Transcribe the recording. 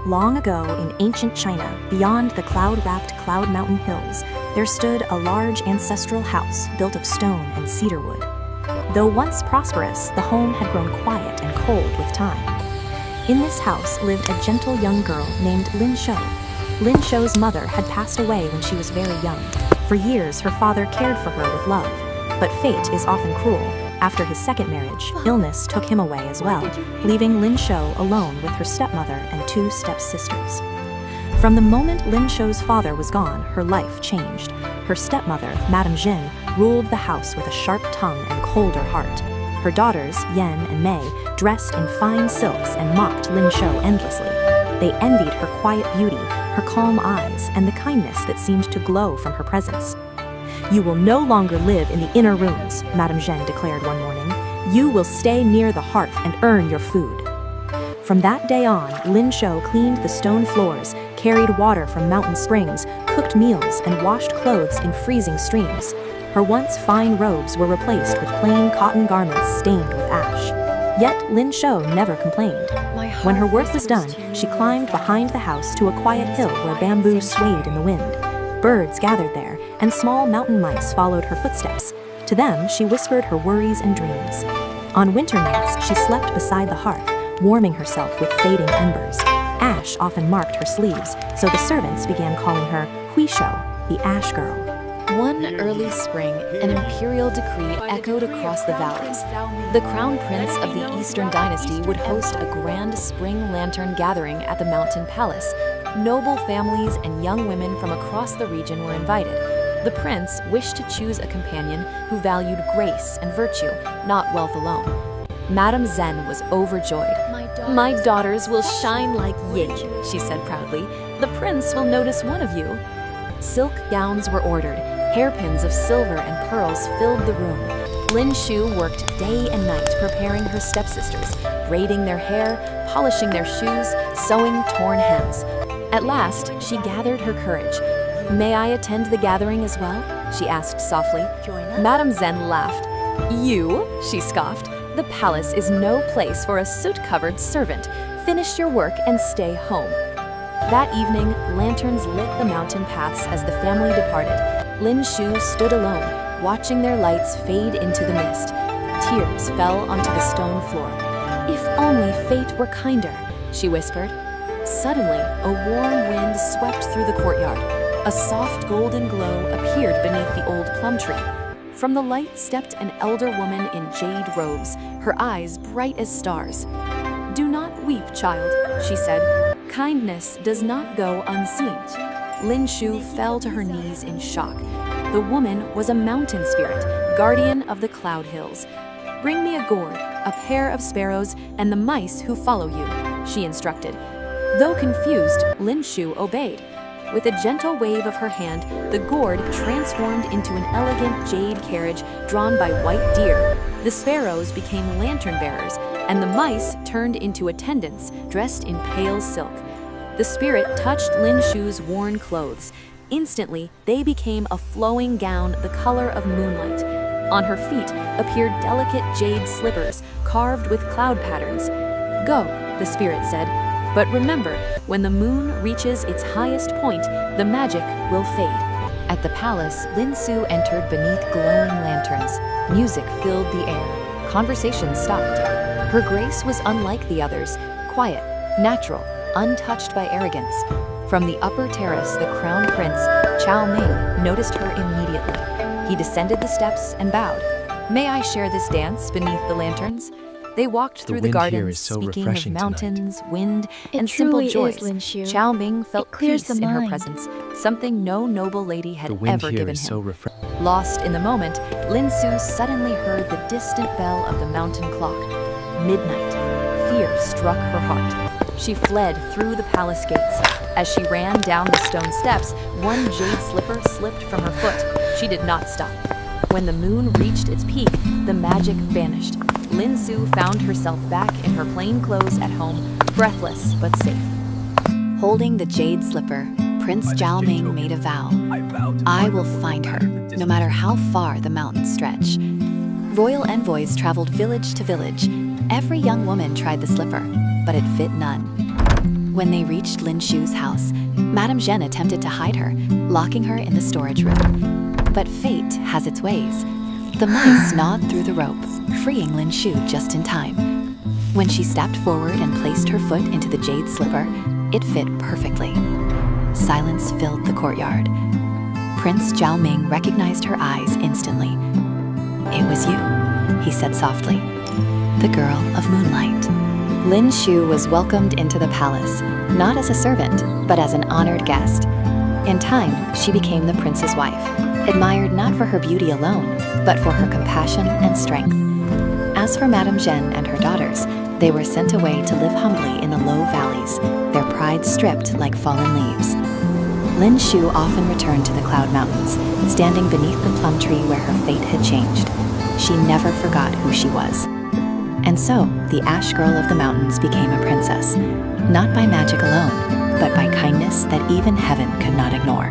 Long ago in ancient China, beyond the cloud-wrapped Cloud Mountain hills, there stood a large ancestral house built of stone and cedar wood. Though once prosperous, the home had grown quiet and cold with time. In this house lived a gentle young girl named Lin Xiu. Lin Xiu's mother had passed away when she was very young. For years, her father cared for her with love. But fate is often cruel. After his second marriage, illness took him away as well, leaving Lin Xiu alone with her stepmother and two stepsisters. From the moment Lin Xiu's father was gone, her life changed. Her stepmother, Madame Jin, ruled the house with a sharp tongue and colder heart. Her daughters, Yan and Mei, dressed in fine silks and mocked Lin Xiu endlessly. They envied her quiet beauty, her calm eyes, and the kindness that seemed to glow from her presence. "You will no longer live in the inner rooms," Madame Jin declared one morning. "You will stay near the hearth and earn your food." From that day on, Lin Xiu cleaned the stone floors, carried water from mountain springs, cooked meals, and washed clothes in freezing streams. Her once fine robes were replaced with plain cotton garments stained with ash. Yet Lin Xiu never complained. When her work was done, she climbed behind the house to a quiet hill where bamboo swayed in the wind. Birds gathered there, and small mountain mice followed her footsteps. To them, she whispered her worries and dreams. On winter nights, she slept beside the hearth, warming herself with fading embers. Ash often marked her sleeves, so the servants began calling her Hui Shou, the Ash Girl. One early spring, an imperial decree echoed across the valleys. The crown prince of the Eastern dynasty would host a grand spring lantern gathering at the mountain palace. Noble families and young women from across the region were invited. The prince wished to choose a companion who valued grace and virtue, not wealth alone. Madame Zhen was overjoyed. "My daughters will shine like Jade," she said proudly. "The prince will notice one of you." Silk gowns were ordered. Hairpins of silver and pearls filled the room. Lin Xiu worked day and night preparing her stepsisters, braiding their hair, polishing their shoes, sewing torn hems. At last, she gathered her courage. "May I attend the gathering as well?" she asked softly. Madame Zhen laughed. "You?" she scoffed. "The palace is no place for a soot-covered servant. Finish your work and stay home." That evening, lanterns lit the mountain paths as the family departed. Lin Xiu stood alone, watching their lights fade into the mist. Tears fell onto the stone floor. "If only fate were kinder," she whispered. Suddenly, a warm wind swept through the courtyard. A soft golden glow appeared beneath the old plum tree. From the light stepped an elder woman in jade robes, her eyes bright as stars. "Do not weep, child," she said. "Kindness does not go unseen." Lin Xiu fell to her knees in shock. The woman was a mountain spirit, guardian of the cloud hills. "Bring me a gourd, a pair of sparrows, and the mice who follow you," she instructed. Though confused, Lin Xiu obeyed. With a gentle wave of her hand, the gourd transformed into an elegant jade carriage drawn by white deer. The sparrows became lantern bearers, and the mice turned into attendants dressed in pale silk. The spirit touched Lin Xiu's worn clothes. Instantly, they became a flowing gown the color of moonlight. On her feet appeared delicate jade slippers carved with cloud patterns. "Go," the spirit said. "But remember, when the moon reaches its highest point, the magic will fade." At the palace, Lin Xiu entered beneath glowing lanterns. Music filled the air. Conversation stopped. Her grace was unlike the others, quiet, natural, untouched by arrogance. From the upper terrace, the crown prince, Chao Ming, noticed her immediately. He descended the steps and bowed. "May I share this dance beneath the lanterns?" They walked through the gardens, speaking of mountains, wind, and simple joys. Chao Ming felt peace in her presence, something no noble lady had ever given him. Lost in the moment, Lin Xiu suddenly heard the distant bell of the mountain clock. Midnight. Fear struck her heart. She fled through the palace gates. As she ran down the stone steps, one jade slipper slipped from her foot. She did not stop. When the moon reached its peak, the magic vanished. Lin Xiu found herself back in her plain clothes at home, breathless but safe. Holding the jade slipper, Prince Zhao Ming made a vow. "I will find her, no matter how far the mountains stretch." Royal envoys traveled village to village. Every young woman tried the slipper, but it fit none. When they reached Lin Xiu's house, Madame Zhen attempted to hide her, locking her in the storage room. But fate has its ways. The mice gnawed through the rope, freeing Lin Xiu just in time. When she stepped forward and placed her foot into the jade slipper, it fit perfectly. Silence filled the courtyard. Prince Zhao Ming recognized her eyes instantly. "It was you," he said softly. "The girl of moonlight." Lin Xiu was welcomed into the palace, not as a servant, but as an honored guest. In time, she became the prince's wife, admired not for her beauty alone, but for her compassion and strength. As for Madame Zhen and her daughters, they were sent away to live humbly in the low valleys, their pride stripped like fallen leaves. Lin Xiu often returned to the Cloud Mountains, standing beneath the plum tree where her fate had changed. She never forgot who she was. And so, the Ash Girl of the Mountains became a princess, not by magic alone, but by kindness that even heaven could not ignore.